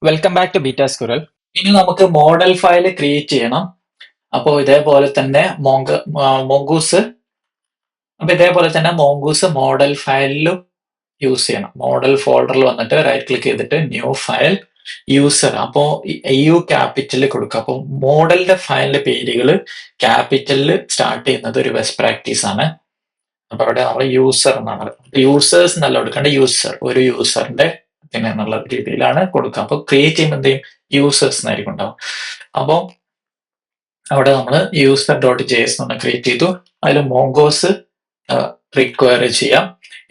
Welcome back to beta squirrel. ഇനി നമുക്ക് model file create ചെയ്യണം. അപ്പോൾ ഇതേപോലെ തന്നെ മോങ്കൂസ് മോഡൽ ഫയലിലും യൂസ് ചെയ്യണം. മോഡൽ ഫോൾഡറിൽ വന്നിട്ട് റൈറ്റ് ക്ലിക്ക് ചെയ്തിട്ട് ന്യൂ ഫയൽ യൂസർ, അപ്പോൾ യു ക്യാപിറ്റലിൽ കൊടുക്കുക. അപ്പോൾ മോഡലിന്റെ ഫയലിന്റെ പേരുകൾ ക്യാപിറ്റലിൽ സ്റ്റാർട്ട് ചെയ്യുന്നത് ഒരു ബെസ്റ്റ് പ്രാക്ടീസ് ആണ്. അപ്പൊ അവിടെ നമ്മൾ യൂസർ എന്നാണ്, യൂസേഴ്സ് എന്നല്ല കൊടുക്കേണ്ട, യൂസർ, ഒരു യൂസറിന്റെ എന്നുള്ള രീതിയിലാണ് കൊടുക്കുക. അപ്പൊ ക്രിയേറ്റ് ചെയ്യുമ്പോൾ എന്ത് ചെയ്യും, യൂസേഴ്സ് എന്നായിരിക്കും ഉണ്ടാവും. അപ്പോൾ അവിടെ നമ്മൾ യൂസർ ഡോട്ട് ജെഎസ് എന്ന് ക്രിയേറ്റ് ചെയ്തു. അതിൽ മോങ്കോസ് റിക്വയർ ചെയ്യാം.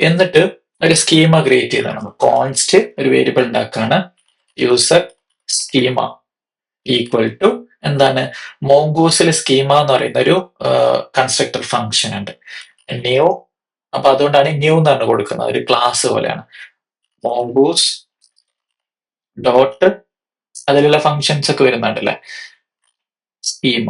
എന്നിട്ട് ഒരു സ്കീമ ക്രിയേറ്റ് ചെയ്താണ്. കോൺസ്റ്റ് ഒരു വേരിയബിൾ ഉണ്ടാക്കുകയാണ്, യൂസർ സ്കീമ ഈക്വൽ ടു എന്താണ്, മോങ്കോസിൽ സ്കീമ എന്ന് പറയുന്ന ഒരു കൺസ്ട്രക്ടർ ഫംഗ്ഷൻ ഉണ്ട്, ന്യൂ. അപ്പൊ അതുകൊണ്ടാണ് ന്യൂ എന്നാണ് കൊടുക്കുന്നത്, ഒരു ക്ലാസ് പോലെയാണ്. മോങ്കോസ് ഡോട്ട് അതിലുള്ള ഫങ്ഷൻസ് ഒക്കെ വരുന്നുണ്ടല്ലേ, സ്കീമ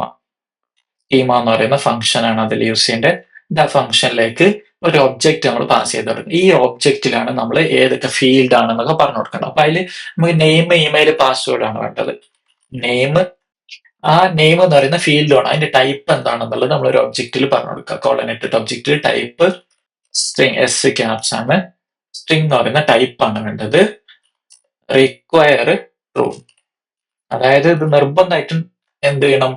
എന്ന് പറയുന്ന ഫംഗ്ഷൻ ആണ് അതിൽ യൂസ് ചെയ്യേണ്ടത്. ആ ഫംഗ്ഷനിലേക്ക് ഒരു ഒബ്ജക്റ്റ് നമ്മൾ പാസ് ചെയ്ത് കൊടുക്കും. ഈ ഒബ്ജക്റ്റിലാണ് നമ്മൾ ഏതൊക്കെ ഫീൽഡ് ആണെന്നൊക്കെ പറഞ്ഞു കൊടുക്കേണ്ടത്. അപ്പൊ അതിൽ നമുക്ക് നെയിം, ഇമെയിൽ, പാസ്വേഡ് ആണ് വേണ്ടത്. നെയിം, ആ നെയിം എന്ന് പറയുന്ന ഫീൽഡാണ്. അതിന്റെ ടൈപ്പ് എന്താണെന്നുള്ളത് നമ്മൾ ഒരു ഒബ്ജക്റ്റിൽ പറഞ്ഞു കൊടുക്കുക. കോളനിട്ടിട്ട് ഒബ്ജക്റ്റിൽ ടൈപ്പ് സ്ട്രിങ്, എസ് ക്യാപ്സ് ആണ്. സ്ട്രിങ് എന്ന് പറയുന്ന ടൈപ്പ് ആണ് വേണ്ടത്. റിക്വയർ ട്രൂ, അതായത് ഇത് നിർബന്ധമായിട്ടും എന്ത് ചെയ്യണം,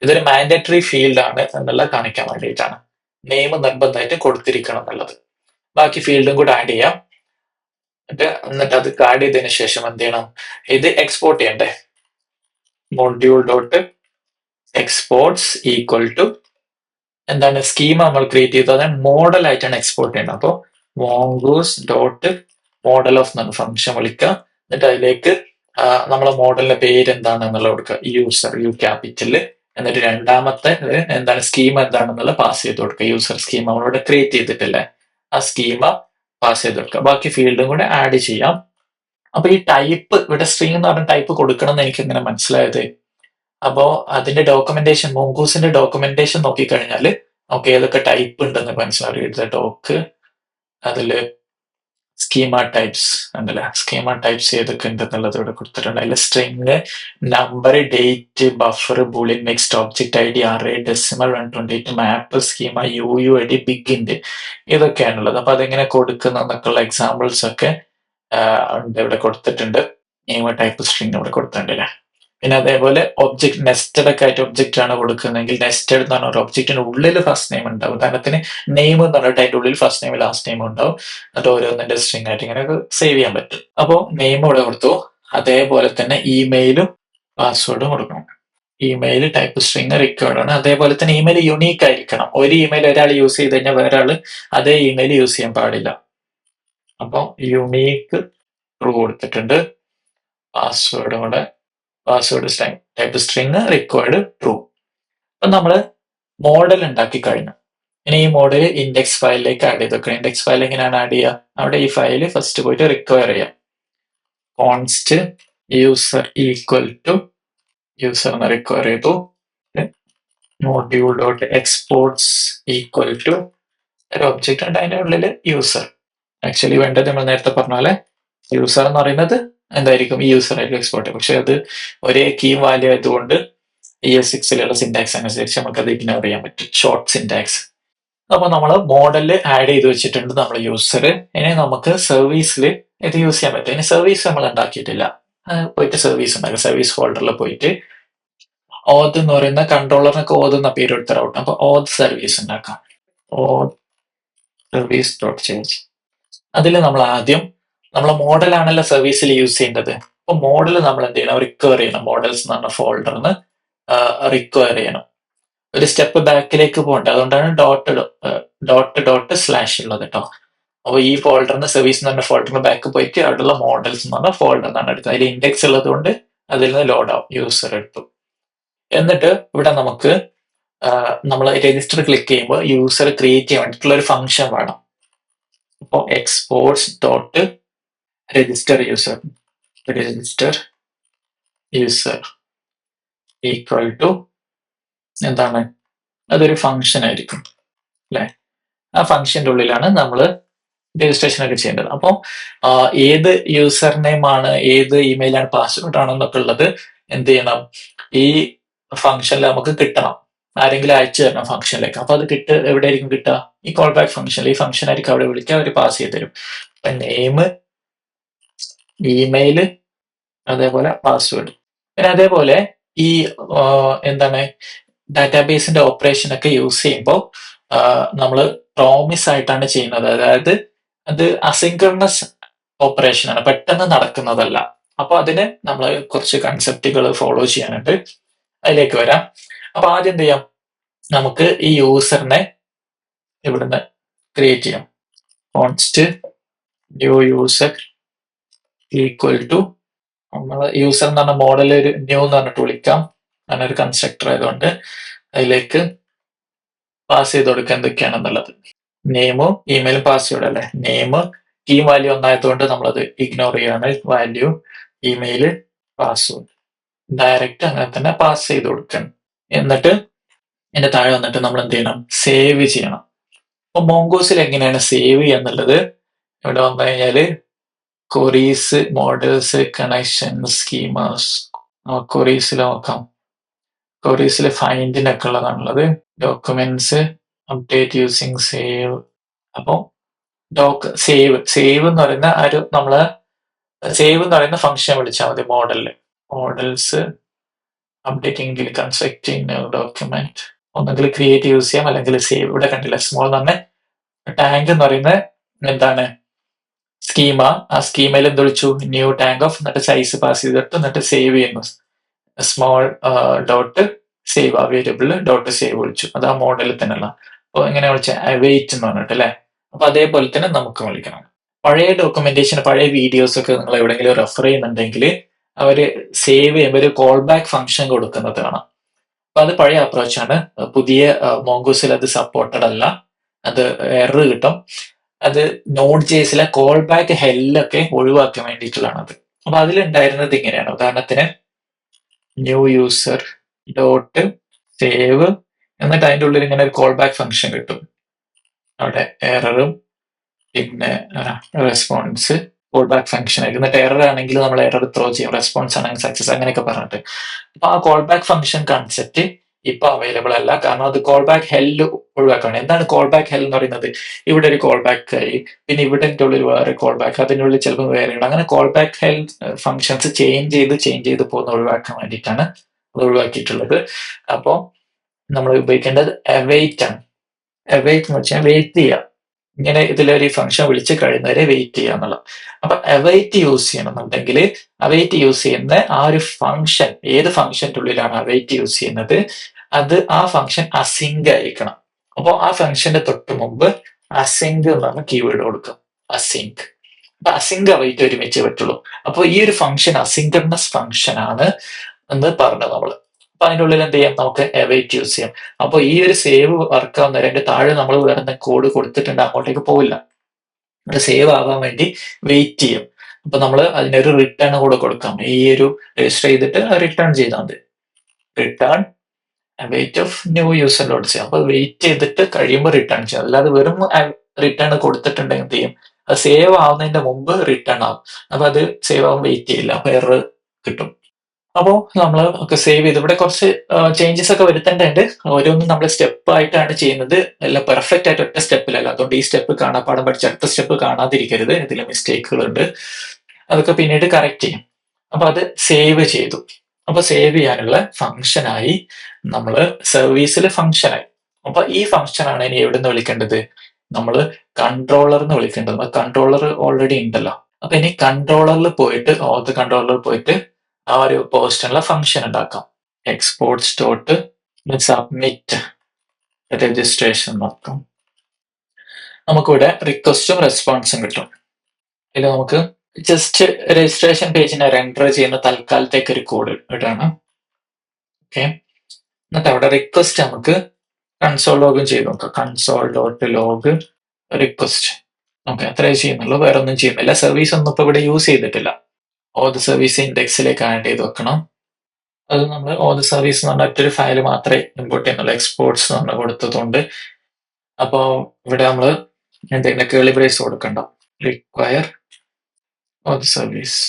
ഇതൊരു മാൻഡേറ്ററി ഫീൽഡ് ആണ് എന്നുള്ളത് കാണിക്കാൻ വേണ്ടിയിട്ടാണ്. നെയിം നിർബന്ധമായിട്ട് കൊടുത്തിരിക്കണം എന്നുള്ളത്. ബാക്കി ഫീൽഡും കൂടെ ആഡ് ചെയ്യാം. എന്നിട്ട് അത് ആഡ് ചെയ്തതിനു ശേഷം എന്ത് ചെയ്യണം, ഇത് എക്സ്പോർട്ട് ചെയ്യണ്ടേ. Module dot exports equal to എന്താണ്, സ്കീമ നമ്മൾ ക്രിയേറ്റ് ചെയ്തത്, അതായത് മോഡൽ ആയിട്ടാണ് എക്സ്പോർട്ട് ചെയ്യേണ്ടത്. അപ്പോൾ മോങ്കോസ് ഡോട്ട് മോഡൽ ഓഫ് എന്ന ഫംഗ്ഷൻ വിളിക്കുക. എന്നിട്ട് അതിലേക്ക് നമ്മളെ മോഡലിന്റെ പേര് എന്താണ് എന്നുള്ളത് കൊടുക്കുക, യൂസർ, യു ക്യാപിറ്റല്. എന്നിട്ട് രണ്ടാമത്തെ എന്താണ്, സ്കീമ എന്താണെന്നുള്ള പാസ് ചെയ്ത് കൊടുക്കുക. യൂസർ സ്കീമ നമ്മളിവിടെ ക്രിയേറ്റ് ചെയ്തിട്ടില്ലേ, ആ സ്കീമ പാസ് ചെയ്ത് കൊടുക്കുക. ബാക്കി ഫീൽഡും കൂടെ ആഡ് ചെയ്യാം. അപ്പൊ ഈ ടൈപ്പ്, ഇവിടെ സ്ട്രിംഗ് എന്ന് പറഞ്ഞ ടൈപ്പ് കൊടുക്കണം എന്ന് എനിക്ക് എങ്ങനെ മനസ്സിലായത്, അപ്പോ അതിന്റെ ഡോക്യുമെന്റേഷൻ, മോങ്കൂസിന്റെ ഡോക്യുമെന്റേഷൻ നോക്കിക്കഴിഞ്ഞാൽ നമുക്ക് ഏതൊക്കെ ടൈപ്പ് ഉണ്ടെന്ന് മനസ്സിലാവും. ഡോക്ക് അതില് സ്കീമ ടൈപ്സ് ഉണ്ടല്ലേ, സ്കീമ ടൈപ്സ് ഏതൊക്കെ ഉണ്ടെന്നുള്ളത് ഇവിടെ കൊടുത്തിട്ടുണ്ട്. അതിൽ string, number, date, buffer, boolean, mixed, object I D, array, decimal, 128, map, schema, U I D, big int, ഇതൊക്കെയാണുള്ളത്. അപ്പൊ അതെങ്ങനെ കൊടുക്കുന്നൊക്കെയുള്ള എക്സാമ്പിൾസ് ഒക്കെ ഇവിടെ കൊടുത്തിട്ടുണ്ട്. നെയിം, ടൈപ്പ്, സ്ട്രിങ് ഇവിടെ കൊടുത്തിട്ടുണ്ട് അല്ലേ. പിന്നെ അതേപോലെ ഒബ്ജക്ട് നെസ്റ്റഡ് ഒക്കെ ആയിട്ട് ഒബ്ജക്റ്റ് ആണ് കൊടുക്കുന്നതെങ്കിൽ നെസ്റ്റഡ് എന്ന് പറഞ്ഞ ഒരു ഒബ്ജക്റ്റിന്റെ ഉള്ളിൽ ഫസ്റ്റ് നെയിം ഉണ്ടാവും. ഉദാഹരണത്തിന് നെയിം എന്ന് പറഞ്ഞിട്ട് അതിന്റെ ഉള്ളിൽ ഫസ്റ്റ് നെയിം ലാസ്റ്റ് നെയിം ഉണ്ടാവും. എന്നിട്ട് ഓരോന്നിന്റെ സ്ട്രിങ് ആയിട്ട് ഇങ്ങനെ സേവ് ചെയ്യാൻ പറ്റും. അപ്പോൾ നെയിം ഇവിടെ കൊടുത്തു. അതേപോലെ തന്നെ ഇമെയിലും പാസ്വേഡും കൊടുക്കണം. ഇമെയിൽ ടൈപ്പ് സ്ട്രിങ് റിക്വയർഡ് ആണ്. അതേപോലെ തന്നെ ഇമെയിൽ യുണീക്ക് ആയിരിക്കണം. ഒരു ഇമെയിൽ ഒരാൾ യൂസ് ചെയ്ത് കഴിഞ്ഞാൽ വേറെ ആള് അതേ ഇമെയിൽ യൂസ് ചെയ്യാൻ പാടില്ല. അപ്പോൾ യുണീക്ക് ട്രൂ കൊടുത്തിട്ടുണ്ട്. പാസ്വേഡും കൂടെ, password type string required true. അപ്പൊ നമ്മൾ മോഡൽ ഉണ്ടാക്കി കഴിഞ്ഞു. ഇനി ഈ മോഡൽ ഇൻഡെക്സ് ഫയലിലേക്ക് ആഡ് ചെയ്ത് വെക്കണം. ഇൻഡെക്സ് ഫയൽ എങ്ങനെയാണ് ആഡ് ചെയ്യുക, അവിടെ ഈ ഫയൽ ഫസ്റ്റ് പോയിട്ട് റിക്വയർ ചെയ്യാം. Const user equal to user എന്ന് റിക്വയർ ചെയ്തു. Module dot exports equal to ഒരു ഒബ്ജക്റ്റ് ഉണ്ട്, അതിന്റെ ഉള്ളിൽ യൂസർ. ആക്ച്വലി വേണ്ടത് നമ്മൾ നേരത്തെ പറഞ്ഞ പോലെ യൂസർ എന്ന് പറയുന്നത് എന്തായിരിക്കും, ഈ യൂസർ ആയിരിക്കും എക്സ്പോർട്ട്. പക്ഷെ അത് ഒരേ കീ വാല്യൂ ആയതുകൊണ്ട് ES6 സിന്റാക്സ് അനുസരിച്ച് നമുക്കത് ഇഗ്നോർ ചെയ്യാൻ പറ്റും, ഷോർട്ട് സിന്റാക്സ്. അപ്പൊ നമ്മൾ മോഡലിൽ ആഡ് ചെയ്ത് വെച്ചിട്ടുണ്ട് നമ്മൾ യൂസർ. ഇനി നമുക്ക് സർവീസിൽ ഇത് യൂസ് ചെയ്യാൻ പറ്റും. ഇനി സർവീസ് നമ്മൾ ഉണ്ടാക്കിയിട്ടില്ല, പോയിട്ട് സർവീസ് ഉണ്ടാക്കുക. സർവീസ് ഫോൾഡറിൽ പോയിട്ട് ഓത് എന്ന് പറയുന്ന കൺട്രോളറിനൊക്കെ ഓത് എന്ന പേര് എടുത്തറൗട്ട്. അപ്പൊ ഓത് സർവീസ് ഉണ്ടാക്കാം. ഓത് സർവീസ് ഡോട്ട് ചേഞ്ച്. അതിൽ നമ്മൾ ആദ്യം നമ്മളെ മോഡലാണല്ലോ സർവീസിൽ യൂസ് ചെയ്യേണ്ടത്. അപ്പൊ മോഡൽ നമ്മൾ എന്ത് ചെയ്യണം, റിക്വയർ ചെയ്യണം. മോഡൽസ് എന്ന് പറഞ്ഞ ഫോൾഡറിന് റിക്വയർ ചെയ്യണം. ഒരു സ്റ്റെപ്പ് ബാക്കിലേക്ക് പോകണ്ട, അതുകൊണ്ടാണ് ഡോട്ട് സ്ലാഷ് ഉള്ളത് കേട്ടോ. അപ്പൊ ഈ ഫോൾഡറിന്, സർവീസ് എന്ന് പറഞ്ഞ ഫോൾഡറിന് ബാക്ക് പോയിട്ട് അവിടെയുള്ള മോഡൽസ് എന്ന് പറഞ്ഞ ഫോൾഡർ എന്നാണ് എടുത്തത്. അതിൽ ഇൻഡെക്സ് ഉള്ളത് കൊണ്ട് അതിൽ നിന്ന് ലോഡ് ആവും. യൂസർ എടുത്തു. എന്നിട്ട് ഇവിടെ നമുക്ക് നമ്മൾ രജിസ്റ്റർ ക്ലിക്ക് ചെയ്യുമ്പോൾ യൂസർ ക്രിയേറ്റ് ചെയ്യാൻ വേണ്ടിയിട്ടുള്ള ഒരു ഫംഗ്ഷൻ വേണം. അപ്പോൾ exports dot register user equal to എന്താണ്, അതൊരു ഫംഗ്ഷൻ ആയിരിക്കും അല്ലെ. ആ ഫംഗ്ഷന്റെ ഉള്ളിലാണ് നമ്മൾ രജിസ്ട്രേഷൻ ഒക്കെ ചെയ്യേണ്ടത്. അപ്പോൾ ഏത് യൂസർ നെയിം ആണ്, ഏത് ഇമെയിലാണ്, പാസ്വേഡ് ആണെന്നൊക്കെ ഉള്ളത് എന്ത് ചെയ്യണം, ഈ ഫംഗ്ഷനിൽ നമുക്ക് കിട്ടണം. ആരെങ്കിലും അയച്ചു തരണം ഫംഗ്ഷനിലേക്ക്. അപ്പൊ അത് എവിടെയായിരിക്കും കിട്ടുക? ഈ കോൾ ബാക്ക് ഫംഗ്ഷനിൽ. ഈ ഫംഗ്ഷൻ ആയിരിക്കും അവിടെ വിളിക്കുക, അവർ പാസ് ചെയ്ത് തരും. നെയിം, ഇമെയില്, അതേപോലെ പാസ്വേഡ്. പിന്നെ അതേപോലെ ഈ എന്താണ് ഡാറ്റാബേസിന്റെ ഓപ്പറേഷൻ ഒക്കെ യൂസ് ചെയ്യുമ്പോൾ നമ്മൾ പ്രോമിസ് ആയിട്ടാണ് ചെയ്യുന്നത്. അതായത് അത് അസിൻക്രണസ് ഓപ്പറേഷൻ ആണ്, പെട്ടെന്ന് നടക്കുന്നതല്ല. അപ്പൊ അതിന് നമ്മൾ കുറച്ച് കൺസെപ്റ്റുകൾ ഫോളോ ചെയ്യാനുണ്ട്. അതിലേക്ക് വരാം. അപ്പൊ ആദ്യം എന്ത് ചെയ്യാം, നമുക്ക് ഈ യൂസറിനെ ഇവിടുന്ന് ക്രിയേറ്റ് ചെയ്യാം. Const new user equal to, നമ്മൾ യൂസർ എന്ന് പറഞ്ഞ മോഡൽ ഒരു ന്യൂ എന്ന് പറഞ്ഞിട്ട് വിളിക്കാം, അങ്ങനെ ഒരു കൺസ്ട്രക്ടർ ആയതുകൊണ്ട്. അതിലേക്ക് പാസ് ചെയ്ത് കൊടുക്കുക എന്തൊക്കെയാണെന്നുള്ളത്. നെയിമും ഇമെയിലും പാസ്വേഡ് അല്ലേ. നെയിം കീ വാല്യൂ ഒന്നായതുകൊണ്ട് നമ്മളത് ഇഗ്നോർ ചെയ്യാണ്. വാല്യൂ, ഇമെയില്, പാസ്വേഡ് ഡയറക്റ്റ് അങ്ങനെ തന്നെ പാസ് ചെയ്ത് കൊടുക്കണം. എന്നിട്ട് ഇതിന്റെ താഴെ വന്നിട്ട് നമ്മൾ എന്ത് ചെയ്യണം, സേവ് ചെയ്യണം. അപ്പൊ മോങ്കോസിൽ എങ്ങനെയാണ് സേവ് ചെയ്യാന്നുള്ളത് ഇവിടെ വന്നു കഴിഞ്ഞാല് ക്വറീസ്, മോഡൽസ്, കണക്ഷൻ, സ്കീമാസ്. ക്വറീസിൽ നോക്കാം. ക്വറീസിൽ ഫൈൻഡിനൊക്കെ ഉള്ളതാണുള്ളത്. Documents, update using save. അപ്പൊ സേവ് എന്ന് പറയുന്ന നമ്മള് സേവ് എന്ന് പറയുന്ന ഫംഗ്ഷൻ വിളിച്ചാൽ മതി മോഡലില്. Models, updating, constructing document. ഒന്നെങ്കിൽ ക്രിയേറ്റ് യൂസ് ചെയ്യാം, അല്ലെങ്കിൽ സേവ്. ഇവിടെ കണ്ടില്ല, സ്മോൾ എന്ന് പറഞ്ഞ ടാങ്ക് എന്ന് പറയുന്നത് എന്താണ്, സ്കീമ. ആ സ്കീമയിൽ എന്ത് വിളിച്ചു, ന്യൂ ടാങ്ക് ഓഫ്, എന്നിട്ട് സൈസ് പാസ് ചെയ്തിട്ട് എന്നിട്ട് സേവ് ചെയ്യുന്നു. സ്മോൾ ഡോട്ട് സേവ്, ആ വേരിയബിൾ ഡോട്ട് സേവ് വിളിച്ചു. അത് ആ മോഡലിൽ തന്നെയുള്ള. അപ്പോൾ എങ്ങനെ വിളിച്ച, അവൈറ്റ് എന്ന് പറഞ്ഞിട്ട് അല്ലെ. അപ്പൊ അതേപോലെ തന്നെ നമുക്ക് വിളിക്കണം. പഴയ ഡോക്യുമെന്റേഷൻ, പഴയ വീഡിയോസ് ഒക്കെ നിങ്ങൾ എവിടെയെങ്കിലും റെഫർ ചെയ്യുന്നുണ്ടെങ്കിൽ അവര് സേവ് ചെയ്യുമ്പോൾ ഒരു കോൾ ബാക്ക് ഫംഗ്ഷൻ കൊടുക്കുന്നത് കാണാം. അപ്പൊ അത് പഴയ അപ്രോച്ചാണ്. പുതിയ മോങ്കോസിൽ അത് സപ്പോർട്ടഡ് അല്ല, അത് എറർ കിട്ടും. അത് നോഡ് ജേസിലെ കോൾ ബാക്ക് ഹെല്ലൊക്കെ ഒഴിവാക്കാൻ വേണ്ടിയിട്ടുള്ളതാണ് അത്. അപ്പൊ അതിലുണ്ടായിരുന്നത് ഇങ്ങനെയാണ്. ഉദാഹരണത്തിന് ന്യൂ യൂസർ ഡോട്ട് സേവ്, എന്നിട്ട് അതിൻ്റെ ഉള്ളിൽ ഇങ്ങനെ ഒരു കോൾ ബാക്ക് ഫംഗ്ഷൻ കിട്ടും. അവിടെ എററും പിന്നെ റെസ്പോൺസ്, കോൾ ബാക്ക് ഫംഗ്ഷൻ ആയിരിക്കും. എന്നിട്ട് എറർ ആണെങ്കിൽ നമ്മൾ എറർ ത്രോ ചെയ്യും, റെസ്പോൺസ് ആണെങ്കിൽ സക്സസ്, അങ്ങനെയൊക്കെ പറഞ്ഞിട്ട്. അപ്പൊ ആ കോൾ ബാക്ക് ഫംഗ്ഷൻ കൺസെപ്റ്റ് ഇപ്പൊ അവൈലബിൾ അല്ല, കാരണം അത് കോൾ ബാക്ക് ഹെല്ല് ഒഴിവാക്കണം. എന്താണ് കോൾ ബാക്ക് ഹെൽ എന്ന് പറയുന്നത്? ഇവിടെ ഒരു കോൾ ബാക്ക് ആയി, പിന്നെ ഇവിടെ ഉള്ളിൽ വേറെ കോൾ ബാക്ക്, അതിനുള്ളിൽ ചിലപ്പോൾ വേറെ ഉണ്ട്. അങ്ങനെ callback hell functions change ചെയ്ത് പോകുന്ന ഒഴിവാക്കാൻ വേണ്ടിയിട്ടാണ് അത് ഒഴിവാക്കിയിട്ടുള്ളത്. അപ്പോൾ നമ്മൾ ഉപയോഗിക്കേണ്ടത് അവൈറ്റ് ആണ്. അവൈറ്റ് എന്ന് വെച്ചാൽ വെയിറ്റ് ചെയ്യുക. ഇങ്ങനെ ഇതിലൊരു ഫംഗ്ഷൻ വിളിച്ച് കഴിയുന്നവരെ വെയിറ്റ് ചെയ്യുക എന്നുള്ളത്. അപ്പൊ അവൈറ്റ് യൂസ് ചെയ്യണമെന്നുണ്ടെങ്കിൽ അവൈറ്റ് യൂസ് ചെയ്യുന്ന ആ ഒരു ഫംഗ്ഷൻ, ഏത് ഫംഗ്ഷന്റെ ഉള്ളിലാണ് അവൈറ്റ് യൂസ് ചെയ്യുന്നത്, അത് ആ ഫംഗ്ഷൻ അസിങ്ക് ആയിരിക്കണം. അപ്പോൾ ആ ഫംഗ്ഷന്റെ തൊട്ട് മുമ്പ് അസിങ്ക് എന്ന് പറഞ്ഞ കീവേഡ് കൊടുക്കും. അസിങ്ക്. അപ്പൊ അസിങ്ക് അവൈറ്റ് ഒരുമിച്ച് പറ്റുള്ളൂ. അപ്പോൾ ഈ ഒരു ഫംഗ്ഷൻ അസിങ്കർണസ് ഫംഗ്ഷൻ ആണ് എന്ന് പറഞ്ഞു നമ്മള്. അപ്പൊ അതിൻ്റെ ഉള്ളിൽ എന്ത് ചെയ്യാം, നമുക്ക് അവൈറ്റ് യൂസ് ചെയ്യാം. അപ്പൊ ഈ ഒരു സേവ് വർക്ക് ആവുന്ന അതിന്റെ താഴെ നമ്മൾ വേറെ കോഡ് കൊടുത്തിട്ടുണ്ട്, അങ്ങോട്ടേക്ക് പോവില്ല. അത് സേവ് ആവാൻ വേണ്ടി വെയിറ്റ് ചെയ്യും. അപ്പൊ നമ്മൾ അതിനൊരു റിട്ടേൺ കൂടെ കൊടുക്കാം. ഈ ഒരു രജിസ്റ്റർ ചെയ്തിട്ട് റിട്ടേൺ ചെയ്താൽ മതി. Return await of new user dot save. അപ്പൊ വെയിറ്റ് ചെയ്തിട്ട് കഴിയുമ്പോൾ റിട്ടേൺ ചെയ്യാം. അല്ലാതെ വെറും റിട്ടേൺ കൊടുത്തിട്ടുണ്ടെങ്കിൽ എന്ത് ചെയ്യും, അത് സേവ് ആവുന്നതിന്റെ മുമ്പ് റിട്ടേൺ ആവും. അപ്പൊ അത് സേവ് ആവാൻ വെയിറ്റ് ചെയ്യില്ല, അപ്പൊ എറർ കിട്ടും. അപ്പോൾ നമ്മൾ ഒക്കെ സേവ് ചെയ്ത് ഇവിടെ കുറച്ച് ചേഞ്ചസ് ഒക്കെ വരുത്തേണ്ടതുണ്ട്. ഓരോന്നും നമ്മൾ സ്റ്റെപ്പ് ആയിട്ടാണ് ചെയ്യുന്നത്, എല്ലാം പെർഫെക്റ്റ് ആയിട്ട് ഒറ്റ സ്റ്റെപ്പിലല്ല. അതുകൊണ്ട് ഈ സ്റ്റെപ്പ് കാണാപ്പാടം പഠിച്ച് അടുത്ത സ്റ്റെപ്പ് കാണാതിരിക്കരുത്, ഇതിൽ മിസ്റ്റേക്കുകളുണ്ട്. അതൊക്കെ പിന്നീട് കറക്റ്റ് ചെയ്യും. അപ്പൊ അത് സേവ് ചെയ്തു. അപ്പൊ സേവ് ചെയ്യാനുള്ള ഫംഗ്ഷനായി നമ്മൾ സർവീസിൽ ഫംഗ്ഷനായി. അപ്പൊ ഈ ഫംഗ്ഷനാണ് ഇനി എവിടെ നിന്ന് വിളിക്കേണ്ടത്, നമ്മൾ കൺട്രോളർ എന്ന് വിളിക്കേണ്ടത്. കൺട്രോളർ ഓൾറെഡി ഉണ്ടല്ലോ. അപ്പൊ ഇനി കൺട്രോളറിൽ പോയിട്ട്, ഓത്ത് കൺട്രോളറിൽ പോയിട്ട് ആ ഒരു പോസ്റ്റിനുള്ള ഫംഗ്ഷൻ ഉണ്ടാക്കാം. എക്സ്പോർട്സ് ഡോട്ട് സബ്മിറ്റ് രജിസ്ട്രേഷൻ നോക്കാം. നമുക്കിവിടെ റിക്വസ്റ്റും റെസ്പോൺസും കിട്ടും. ഇതിൽ നമുക്ക് ജസ്റ്റ് രജിസ്ട്രേഷൻ പേജിനെ റെൻഡർ ചെയ്യുന്ന തൽക്കാലത്തേക്ക് ഒരു കോഡ് ഇടാണ്. ഓക്കെ, എന്നിട്ട് അവിടെ റിക്വസ്റ്റ് നമുക്ക് കൺസോൾ ലോഗും ചെയ്ത് നോക്കാം. Console dot log request. Okay, അത്രേ ചെയ്യുന്നുള്ളൂ, വേറെ ഒന്നും ചെയ്യുന്നില്ല. സർവീസ് ഒന്നും ഇപ്പൊ ഇവിടെ യൂസ് ചെയ്തിട്ടില്ല. ഓത് സർവീസ് ഇൻഡെക്സിലേക്ക് ആഡ് ചെയ്ത് വെക്കണം. അത് നമ്മൾ ഓത് സർവീസ് എന്ന് പറഞ്ഞ ഒറ്റൊരു ഫയൽ മാത്രമേ ഇമ്പോർട്ട് ചെയ്യുന്നുള്ളൂ, എക്സ്പോർട്സ് എന്ന് പറഞ്ഞ കൊടുത്തതുകൊണ്ട്. അപ്പോൾ ഇവിടെ നമ്മൾ എന്തെങ്കിലും കേളി ബ്രേസ് കൊടുക്കണ്ട. Require of service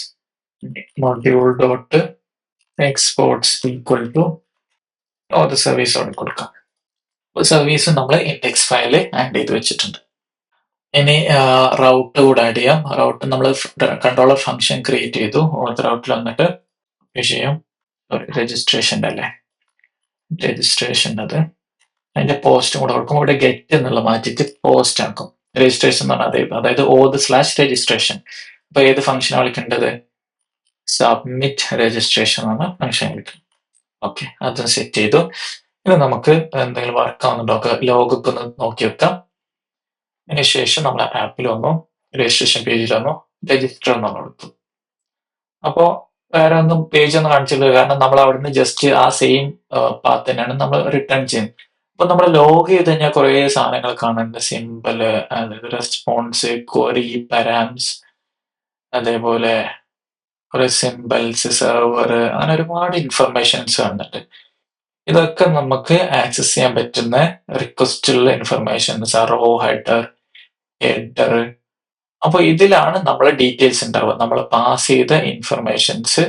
module dot exports equal two of service അവിടെ കൊടുക്കാം. സർവീസ് നമ്മൾ ഇൻഡെക്സ് ഫയൽ ആഡ് ചെയ്ത് വെച്ചിട്ടുണ്ട്. ഇനി റൗട്ട് കൂടെ ആഡ് ചെയ്യാം. റൗട്ട് നമ്മൾ കൺട്രോളർ ഫംഗ്ഷൻ ക്രിയേറ്റ് ചെയ്തു. ഓരോ റൗട്ടിൽ വന്നിട്ട് വിഷയം രജിസ്ട്രേഷൻ്റെ അല്ലേ, രജിസ്ട്രേഷൻ്റെ അത് അതിന്റെ പോസ്റ്റും കൂടെ കൊടുക്കും. ഇവിടെ ഗെറ്റ് എന്നുള്ള മാറ്റിയിട്ട് പോസ്റ്റ് ആക്കും. രജിസ്ട്രേഷൻ എന്ന് പറഞ്ഞാൽ അതായത് ഓത്/രജിസ്ട്രേഷൻ. അപ്പൊ ഏത് ഫംഗ്ഷൻ വിളിക്കേണ്ടത്? സബ്മിറ്റ് രജിസ്ട്രേഷൻ എന്ന ഫംഗ്ഷൻ വിളിക്കും. ഓക്കെ, അത് സെറ്റ് ചെയ്തു. ഇനി നമുക്ക് എന്തെങ്കിലും വർക്ക് ആവുന്നുണ്ടോ ലോഗൊക്കെ ഒന്ന് നോക്കി വെക്കാം. അതിനുശേഷം നമ്മൾ ആപ്പിൽ വന്നു, രജിസ്ട്രേഷൻ പേജിൽ വന്നു, രജിസ്റ്റർ എന്ന് കൊടുത്തു. അപ്പോ വേറെ ഒന്നും പേജ് ഒന്നും കാണിച്ചില്ല, കാരണം നമ്മൾ അവിടുന്ന് ജസ്റ്റ് ആ സെയിം പാത്ത് തന്നെയാണ് നമ്മൾ റിട്ടേൺ ചെയ്യുന്നത്. അപ്പൊ നമ്മൾ ലോഗ് ചെയ്ത് കഴിഞ്ഞാൽ കുറെ സാധനങ്ങൾ കാണുന്നുണ്ട്. സിമ്പിള്, അതായത് റെസ്പോൺസ്, ക്വറി, പാരാംസ്, അതേപോലെ കുറെ സിമ്പിൾസ്, സെർവർ, അങ്ങനെ ഒരുപാട് ഇൻഫർമേഷൻസ് കാണുന്നുണ്ട്. ഇതൊക്കെ നമുക്ക് ആക്സസ് ചെയ്യാൻ പറ്റുന്ന റിക്വസ്റ്റുള്ള ഇൻഫർമേഷൻസ്, റോ, ഹെഡർ, ഹെഡർ. അപ്പൊ ഇതിലാണ് നമ്മളെ ഡീറ്റെയിൽസ് ഉണ്ടാവുക. നമ്മൾ പാസ് ചെയ്ത ഇൻഫർമേഷൻസ്,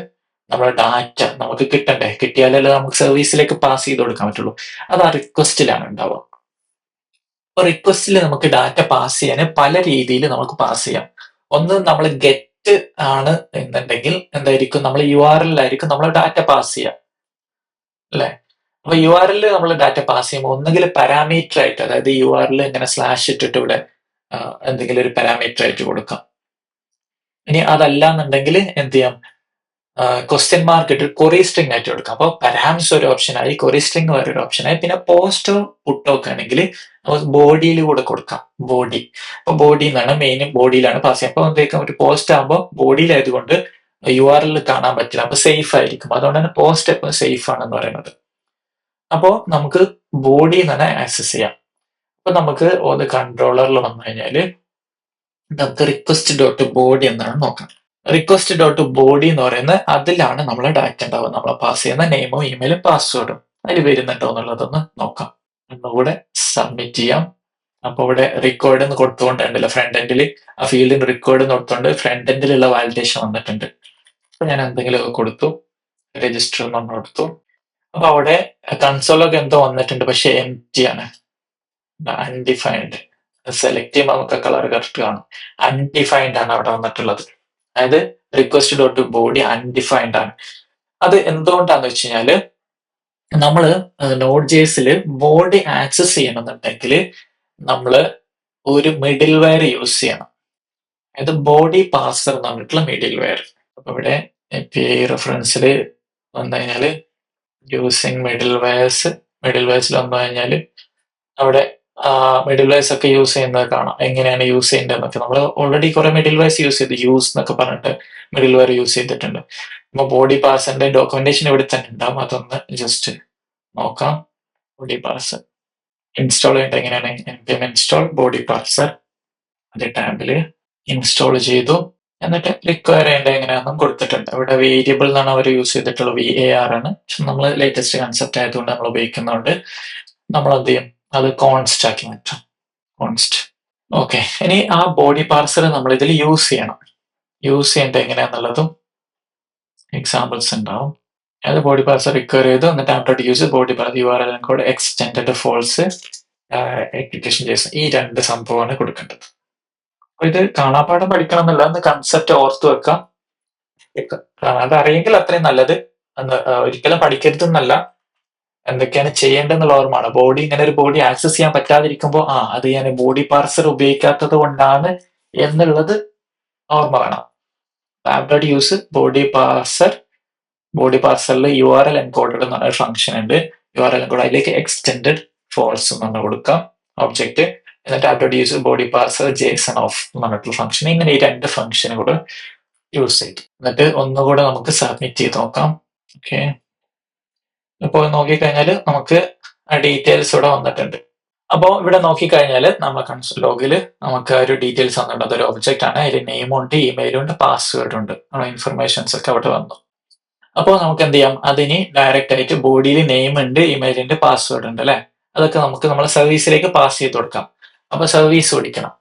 നമ്മുടെ ഡാറ്റ നമുക്ക് കിട്ടണ്ടേ, കിട്ടിയാലല്ലേ നമുക്ക് സർവീസിലേക്ക് പാസ് ചെയ്ത് കൊടുക്കാൻ പറ്റുള്ളൂ. അത് ആ റിക്വസ്റ്റിലാണ് ഉണ്ടാവുക. അപ്പൊ റിക്വസ്റ്റിൽ നമുക്ക് ഡാറ്റ പാസ് ചെയ്യാൻ പല രീതിയിൽ നമുക്ക് പാസ് ചെയ്യാം. ഒന്ന്, നമ്മൾ ഗെറ്റ് ആണ് എന്നുണ്ടെങ്കിൽ എന്തായിരിക്കും, നമ്മൾ URL ആയിരിക്കും നമ്മൾ ഡാറ്റ പാസ് ചെയ്യാം അല്ലെ. അപ്പൊ URL നമ്മൾ ഡാറ്റ പാസ് ചെയ്യുമ്പോൾ ഒന്നുകിൽ പാരാമീറ്റർ ആയിട്ട്, അതായത് URL ഇങ്ങനെ സ്ലാഷ് ഇട്ടിട്ട് ഇവിടെ എന്തെങ്കിലും ഒരു പാരാമീറ്റർ ആയിട്ട് കൊടുക്കാം. ഇനി അതല്ല എന്നുണ്ടെങ്കിൽ എന്ത് ചെയ്യാം, ക്വസ്റ്റ്യൻ മാർക്ക് ഇട്ട് ക്വറി സ്ട്രിംഗ് ആയിട്ട് കൊടുക്കാം. അപ്പോൾ പാരാംസ് ഒരു ഓപ്ഷനായി, ക്വറി സ്ട്രിംഗ് വേറൊരു ഓപ്ഷനായി. പിന്നെ പോസ്റ്റോ പുട്ടോ ഒക്കെ ആണെങ്കിൽ ബോഡിയിൽ കൂടെ കൊടുക്കാം. ബോഡി, അപ്പൊ ബോഡി എന്നാണ് മെയിൻ, ബോഡിയിലാണ് പാസ് ചെയ്യുക. അപ്പൊ എന്തേക്കും, ഒരു പോസ്റ്റ് ആകുമ്പോൾ ബോഡിയിലായതുകൊണ്ട് URL കാണാൻ പറ്റില്ല, അപ്പൊ സേഫ് ആയിരിക്കും. അതുകൊണ്ടാണ് പോസ്റ്റ് എപ്പോഴും സേഫ് ആണെന്ന് പറയുന്നത്. അപ്പോൾ നമുക്ക് ബോഡി തന്നെ ആക്സസ് ചെയ്യാം. അപ്പൊ നമുക്ക് ഒന്ന് കൺട്രോളറിൽ വന്നു കഴിഞ്ഞാല് നമുക്ക് റിക്വസ്റ്റ് ഡോട്ട് ബോഡി എന്നാണ് നോക്കാം. റിക്വസ്റ്റ് ഡോട്ട് ബോഡി എന്ന് പറയുന്നത് അതിലാണ് നമ്മളെ ഡാറ്റ ഉണ്ടാവുക. നമ്മളെ പാസ് ചെയ്യുന്ന നെയിമോ ഇമെയിലും പാസ്വേഡും അതിൽ വരുന്നുണ്ടോ എന്നുള്ളതൊന്ന് നോക്കാം. ഒന്നുകൂടെ സബ്മിറ്റ് ചെയ്യാം. അപ്പൊ ഇവിടെ റിക്കോർഡ് എന്ന് കൊടുത്തുകൊണ്ടുണ്ടല്ലോ, ഫ്രണ്ട് എൻഡിൽ ആ ഫീൽഡിന് റിക്കോർഡ് എന്ന് കൊടുത്തുകൊണ്ട് ഫ്രണ്ട് എൻഡിലുള്ള വാലിഡേഷൻ വന്നിട്ടുണ്ട്. അപ്പൊ ഞാൻ എന്തെങ്കിലും കൊടുത്തു, രജിസ്റ്റർ എന്ന് കൊടുത്തു. അപ്പൊ അവിടെ കൺസോളൊക്കെ എന്തോ വന്നിട്ടുണ്ട്, പക്ഷെ എംപ്റ്റി ആണ്, അൺഡിഫൈൻഡ്. സെലക്ട് ചെയ്യുമ്പോൾ നമുക്ക് കളർ കറക്റ്റ് കാണും. അൺഡിഫൈൻഡ് ആണ് അവിടെ വന്നിട്ടുള്ളത്. അതായത് റിക്വസ്റ്റ് ഡോട്ട് ബോഡി അൺഡിഫൈൻഡ് ആണ്. അത് എന്തുകൊണ്ടാന്ന് വെച്ച് കഴിഞ്ഞാല് നമ്മള് Node.js ബോഡി ആക്സസ് ചെയ്യണമെന്നുണ്ടെങ്കിൽ നമ്മള് ഒരു മിഡിൽ വെയർ യൂസ് ചെയ്യണം. അതായത് ബോഡി പാർസർ എന്ന് പറഞ്ഞിട്ടുള്ള മിഡിൽ വെയർ. അപ്പൊ ഇവിടെ API റെഫറൻസിൽ വന്നു കഴിഞ്ഞാല് യൂസിങ് മിഡിൽ വെയർസിൽ വന്നു കഴിഞ്ഞാല് അവിടെ മിഡിൽ വെയർസ് ഒക്കെ യൂസ് ചെയ്യുന്നത് കാണാം. എങ്ങനെയാണ് യൂസ് ചെയ്യേണ്ടതെന്നൊക്കെ നമ്മൾ ഓൾറെഡി കുറെ മിഡിൽ വെയർസ് യൂസ് ചെയ്ത്, യൂസ് എന്നൊക്കെ പറഞ്ഞിട്ട് മിഡിൽ വെയർ യൂസ് ചെയ്തിട്ടുണ്ട്. അപ്പൊ ബോഡി പാർസറിന്റെ ഡോക്യുമെന്റേഷൻ ഇവിടെ തന്നെ ഉണ്ടാവും. അതൊന്ന് ജസ്റ്റ് നോക്കാം. ബോഡി പാർസർ ഇൻസ്റ്റാൾ ചെയ്യേണ്ടത് എങ്ങനെയാണ്, npm ഇൻസ്റ്റാൾ ബോഡി പാർസർ, അതേ ടാബില് ഇൻസ്റ്റാൾ ചെയ്തു. എന്നിട്ട് റിക്വയർ ചെയ്യേണ്ടത് എങ്ങനെയാണെന്നും കൊടുത്തിട്ടുണ്ട്. ഇവിടെ വേരിയബിൾ എന്നാണ് അവർ യൂസ് ചെയ്തിട്ടുള്ളത്, VAR ആണ്. പക്ഷെ നമ്മൾ ലേറ്റസ്റ്റ് കൺസെപ്റ്റ് ആയതുകൊണ്ട് നമ്മൾ ഉപയോഗിക്കുന്നതുകൊണ്ട് നമ്മൾ എന്ത് ചെയ്യും, അത് കോൺസ്റ്റ് ആക്കി മാറ്റാം. കോൺസ്റ്റ്. ഓക്കെ, ഇനി ആ ബോഡി പാർസർ നമ്മൾ ഇതിൽ യൂസ് ചെയ്യണം. യൂസ് ചെയ്യേണ്ടത് എങ്ങനെയാന്നുള്ളതും എക്സാമ്പിൾസ് ഉണ്ടാവും. അത് ബോഡി പാർസർ റിക്വയർ ചെയ്തു. എന്നിട്ട് after use body parser URL code extended false execution ചെയ്ത് ഈ രണ്ട് സംഭവമാണ് കൊടുക്കേണ്ടത്. ഇത് കാണാപ്പാഠം പഠിക്കണം എന്നല്ല, ഒന്ന് കൺസെപ്റ്റ് ഓർത്ത് വെക്കാം. അത് അറിയെങ്കിൽ അത്രയും നല്ലത്. ഒരിക്കലും പഠിക്കരുത് എന്നല്ല, എന്തൊക്കെയാണ് ചെയ്യേണ്ടതെന്നുള്ള ഓർമ്മയാണ്. ബോഡി ഇങ്ങനെ ഒരു ബോഡി ആക്സസ് ചെയ്യാൻ പറ്റാതിരിക്കുമ്പോൾ അത് ഞാൻ ബോഡി പാർസർ ഉപയോഗിക്കാത്തത് കൊണ്ടാണ് എന്നുള്ളത് ഓർമ്മ വേണം. After use body parser, body പാർസറിൽ URL എൻകോഡഡ് എന്ന് പറഞ്ഞ ഫംഗ്ഷൻ ഉണ്ട്. URL എൻകോഡ് അതിലേക്ക് എക്സ്റ്റെൻഡഡ് ഫോൾസ് എന്ന് കൊടുക്കാം ഒബ്ജക്റ്റ്. എന്നിട്ട് after use body parser JSON of എന്ന് പറഞ്ഞിട്ടുള്ള ഫംഗ്ഷൻ. ഇങ്ങനെ ഈ രണ്ട് ഫംഗ്ഷനും കൂടെ യൂസ് ചെയ്തു. എന്നിട്ട് ഒന്നുകൂടെ നമുക്ക് സബ്മിറ്റ് ചെയ്ത് നോക്കാം. ഓക്കെ, ഇപ്പോൾ നോക്കിക്കഴിഞ്ഞാൽ നമുക്ക് ഡീറ്റെയിൽസ് ഇവിടെ വന്നിട്ടുണ്ട്. അപ്പോൾ ഇവിടെ നോക്കിക്കഴിഞ്ഞാൽ നമ്മൾ കൺസോൾ ലോഗിൽ നമുക്ക് ഒരു ഡീറ്റെയിൽസ് വന്നിട്ടുണ്ട്. അതൊരു ഒബ്ജക്റ്റ് ആണ്, അതിൽ നെയിമുണ്ട്, ഇമെയിലുണ്ട്, പാസ്വേഡ് ഉണ്ട്, ഇൻഫർമേഷൻസ് ഒക്കെ അവിടെ വന്നു. അപ്പോൾ നമുക്ക് എന്ത് ചെയ്യാം, അതിന് ഡയറക്റ്റ് ആയിട്ട് ബോഡിയിൽ നെയിം ഉണ്ട്, ഇമെയിൽ ഉണ്ട്, പാസ്വേഡ് ഉണ്ട് അല്ലെ. അതൊക്കെ നമുക്ക് നമ്മളെ സർവീസിലേക്ക് പാസ് ചെയ്ത് കൊടുക്കാം. അപ്പൊ സർവീസ് ഓടിക്കണം.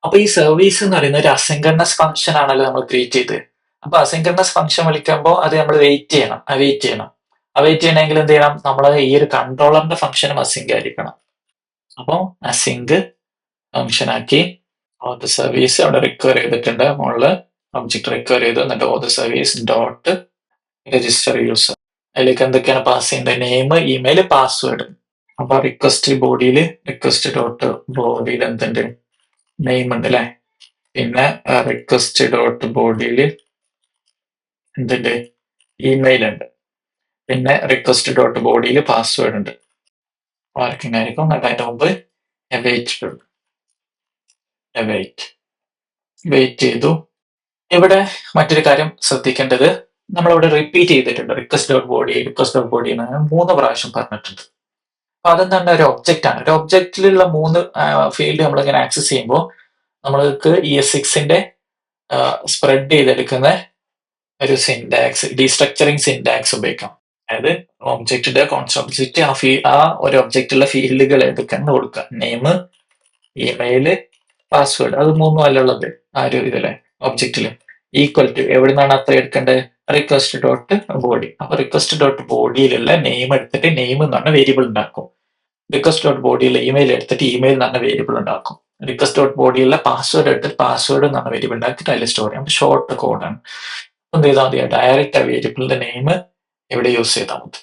അപ്പൊ ഈ സർവീസ് എന്ന് പറയുന്ന ഒരു അസിൻക്രണസ് ഫംഗ്ഷൻ ആണല്ലോ നമ്മൾ ക്രിയേറ്റ് ചെയ്തത്. അപ്പൊ അസിൻക്രണസ് ഫംഗ്ഷൻ വിളിക്കുമ്പോൾ അത് നമ്മൾ വെയിറ്റ് ചെയ്യണം. ആ വെയിറ്റ് ചെയ്യണമെങ്കിൽ എന്ത് ചെയ്യണം? നമ്മൾ ഈ ഒരു കൺട്രോളറിന്റെ ഫംഗ്ഷനും അസിങ്ക് ആയിരിക്കണം. അപ്പോൾ അസിങ്ക് ഫംഗ്ഷൻ ആക്കി ഓത് സർവീസ് അവിടെ റിക്വയർ ചെയ്തിട്ടുണ്ട്. മുകളിൽ ഒബ്ജക്ട് റിക്വയർ ചെയ്തു. എന്നിട്ട് ഓത് സർവീസ് ഡോട്ട് രജിസ്റ്റർ യൂസർ. അതിലേക്ക് എന്തൊക്കെയാണ് പാസ് ചെയ്യേണ്ടത്? Name, email, password. അപ്പൊ റിക്വസ്റ്റ് ഡോട്ട് ബോഡിയിൽ എന്തുണ്ട്? നെയിം ഉണ്ട് അല്ലെ. പിന്നെ റിക്വസ്റ്റ് ഡോട്ട് ബോഡിയിൽ എന്തുണ്ട്? ഇമെയിൽ ഉണ്ട്. പിന്നെ റിക്വസ്റ്റ് ഡോട്ട് ബോഡിയിൽ പാസ്വേഡ് ഉണ്ട്. വർക്കിംഗ് ആയിരിക്കും. എന്നിട്ട് അതിന്റെ മുമ്പ് വെയിറ്റ് ചെയ്തു. ഇവിടെ മറ്റൊരു കാര്യം ശ്രദ്ധിക്കേണ്ടത്, നമ്മളിവിടെ റിപ്പീറ്റ് ചെയ്തിട്ടുണ്ട്. റിക്വസ്റ്റ് ഡോട്ട് ബോഡി എന്ന് 3 പ്രാവശ്യം പറഞ്ഞിട്ടുണ്ട്. അപ്പൊ അതെന്താണ്? ഒരു ഒബ്ജക്റ്റ് ആണ്. ഒരു ഒബ്ജക്റ്റിലുള്ള 3 ഫീൽഡ് നമ്മളിങ്ങനെ ആക്സസ് ചെയ്യുമ്പോൾ നമ്മൾക്ക് ES6ന്റെ സ്പ്രെഡ് ചെയ്തെടുക്കുന്ന ഒരു സിൻടാക്സ്, ഡീസ്ട്രക്ചറിങ് സിൻടാക്സ് ഉപയോഗിക്കാം. അതായത് ഒബ്ജക്റ്റിന്റെ കോൺസെപ്റ്റ് ആ ഒരു ഒബ്ജക്റ്റുള്ള ഫീൽഡുകൾ ഏതൊക്കെയാണെന്ന് കൊടുക്കുക. Name, email, password. അത് 3 അല്ല ഉള്ളത് ആ ഒരു ഇതിലെ ഒബ്ജക്റ്റില്. ഈക്വൽ ടു എവിടെ നിന്നാണ് അത്ര എടുക്കേണ്ടത്? Request dot body. അപ്പൊ റിക്വസ്റ്റ് ഡോട്ട് ബോഡിയിലുള്ള നെയിം എടുത്തിട്ട് നെയിം എന്ന് പറഞ്ഞ വേരിയബിൾ ഉണ്ടാക്കും. റിക്വസ്റ്റ് ഡോട്ട് ബോഡിയിലുള്ള ഇമെയിൽ എടുത്തിട്ട് ഇമെയിൽ എന്ന് പറഞ്ഞ വേരിയബിൾ ഉണ്ടാക്കും. റിക്വസ്റ്റ് ഡോട്ട് ബോഡിയിലുള്ള പാസ്വേഡ് എടുത്തിട്ട് പാസ്വേഡ് എന്ന് പറഞ്ഞ വേരിയബിൾ ഉണ്ടാക്കിയിട്ട് അതിൽ സ്റ്റോർ ചെയ്യാം. ഷോർട്ട് കോഡാണ്. എന്ത് ചെയ്താൽ മതി? ഡയറക്റ്റ് ആ വേരിയബിളിന്റെ നെയിം ഇവിടെ യൂസ് ചെയ്താൽ മതി.